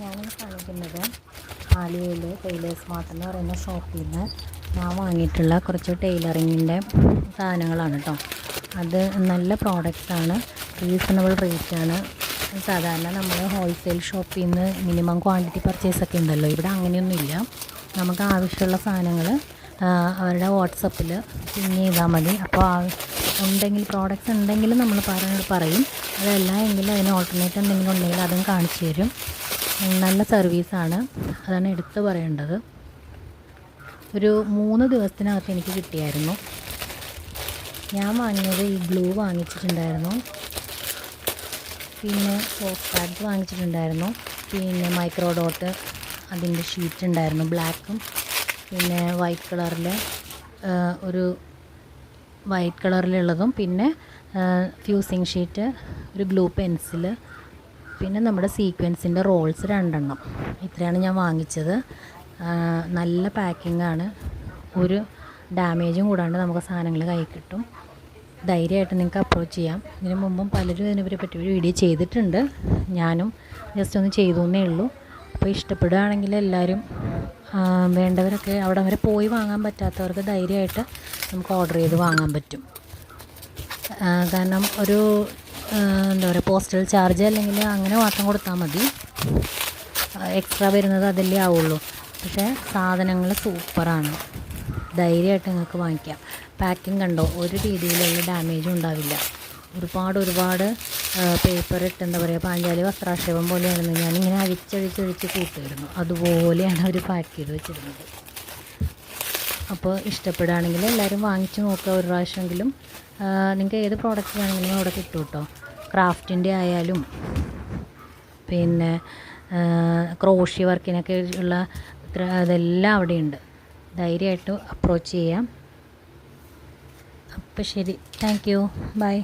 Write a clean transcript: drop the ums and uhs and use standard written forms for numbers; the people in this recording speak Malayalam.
ഞാനിന്ന് കാണിക്കുന്നത് ആലുവയിൽ ടൈലേഴ്സ് മാർട്ട് എന്ന് പറയുന്ന ഷോപ്പിൽ നിന്ന് ഞാൻ വാങ്ങിയിട്ടുള്ള കുറച്ച് ടൈലറിങ്ങിൻ്റെ സാധനങ്ങളാണ് കേട്ടോ. അത് നല്ല പ്രോഡക്റ്റ്സാണ്, റീസണബിൾ റേറ്റാണ്. സാധാരണ നമ്മൾ ഹോൾസെയിൽ ഷോപ്പിൽ നിന്ന് മിനിമം ക്വാണ്ടിറ്റി പർച്ചേസൊക്കെ ഉണ്ടല്ലോ, ഇവിടെ അങ്ങനെയൊന്നുമില്ല. നമുക്ക് ആവശ്യമുള്ള സാധനങ്ങൾ അവരുടെ വാട്സപ്പിൽ പിൻ ചെയ്താൽ മതി. അപ്പോൾ ഉണ്ടെങ്കിൽ പ്രോഡക്റ്റ്സ് ഉണ്ടെങ്കിൽ നമ്മൾ പറയും, അതല്ല എങ്കിൽ അതിന് ഓൾട്ടർനേറ്റ് എന്തെങ്കിലും ഉണ്ടെങ്കിൽ അതും കാണിച്ചു തരും. നല്ല സർവീസാണ്, അതാണ് എടുത്ത് പറയേണ്ടത്. ഒരു 3 ദിവസത്തിനകത്ത് എനിക്ക് കിട്ടിയായിരുന്നു. ഞാൻ വാങ്ങിയത് ഈ ഗ്ലൂ വാങ്ങിച്ചിട്ടുണ്ടായിരുന്നു, പിന്നെ സോഫ്റ്റ് പാഡ്സ് വാങ്ങിച്ചിട്ടുണ്ടായിരുന്നു, പിന്നെ മൈക്രോ ഡോട്ട് അതിൻ്റെ ഷീറ്റ് ഉണ്ടായിരുന്നു, ബ്ലാക്കും പിന്നെ വൈറ്റ് കളറിൽ ഒരു വൈറ്റ് കളറിലുള്ളതും, പിന്നെ ഫ്യൂസിങ് ഷീറ്റ്, ഒരു ഗ്ലൂ പെൻസിൽ, പിന്നെ നമ്മുടെ സീക്വൻസിൻ്റെ റോൾസ് 2 എണ്ണം. ഇത്രയാണ് ഞാൻ വാങ്ങിച്ചത്. നല്ല പാക്കിങ്ങാണ്, ഒരു ഡാമേജും കൂടാണ്ട് നമുക്ക് സാധനങ്ങൾ കൈ കിട്ടും. ധൈര്യമായിട്ട് നിങ്ങൾക്ക് അപ്രോച്ച് ചെയ്യാം. ഇതിനു മുമ്പും പലരും ഇതിനെ പറ്റി ഒരു വീഡിയോ ചെയ്തിട്ടുണ്ട്, ഞാനും ജസ്റ്റ് ഒന്ന് ചെയ്തു എന്നേ ഉള്ളൂ. അപ്പോൾ ഇഷ്ടപ്പെടുകയാണെങ്കിൽ എല്ലാവരും വേണ്ടവരൊക്കെ അവിടെ വരെ പോയി വാങ്ങാൻ പറ്റാത്തവർക്ക് ധൈര്യമായിട്ട് നമുക്ക് ഓർഡർ ചെയ്ത് വാങ്ങാൻ പറ്റും. കാരണം ഒരു എന്താ പറയുക, പോസ്റ്റൽ ചാർജ് അല്ലെങ്കിൽ അങ്ങനെ മാത്രം കൊടുത്താൽ മതി, എക്സ്ട്രാ വരുന്നത് അതല്ലേ ആവുള്ളൂ. പക്ഷേ സാധനങ്ങൾ സൂപ്പറാണ്, ധൈര്യമായിട്ട് നിങ്ങൾക്ക് വാങ്ങിക്കാം. പാക്കിംഗ് കണ്ടോ, ഒരു രീതിയിലുള്ള ഡാമേജും ഉണ്ടാവില്ല. ഒരുപാട് പേപ്പർ ഇട്ട് എന്താ പറയുക, പാഞ്ചാലി വസ്ത്രാക്ഷേപം പോലെയാണെന്ന് ഞാനിങ്ങനെ അഴിച്ചഴിച്ച് കൂട്ടുമായിരുന്നു, അതുപോലെയാണ് അവർ പാക്ക് ചെയ്ത് വെച്ചിരുന്നത്. അപ്പോൾ ഇഷ്ടപ്പെടുകയാണെങ്കിൽ എല്ലാവരും വാങ്ങിച്ച് നോക്കുക ഒരു പ്രാവശ്യമെങ്കിലും. നിങ്ങൾക്ക് ഏത് പ്രോഡക്റ്റ് വേണമെങ്കിലും അവിടെ കിട്ടും കേട്ടോ. ക്രാഫ്റ്റിൻ്റെ ആയാലും പിന്നെ ക്രോഷ്യ വർക്കിനൊക്കെ ഉള്ള അതെല്ലാം അവിടെയുണ്ട്. ധൈര്യമായിട്ട് അപ്രോച്ച് ചെയ്യാം. അപ്പോൾ ശരി, താങ്ക് യു, ബൈ.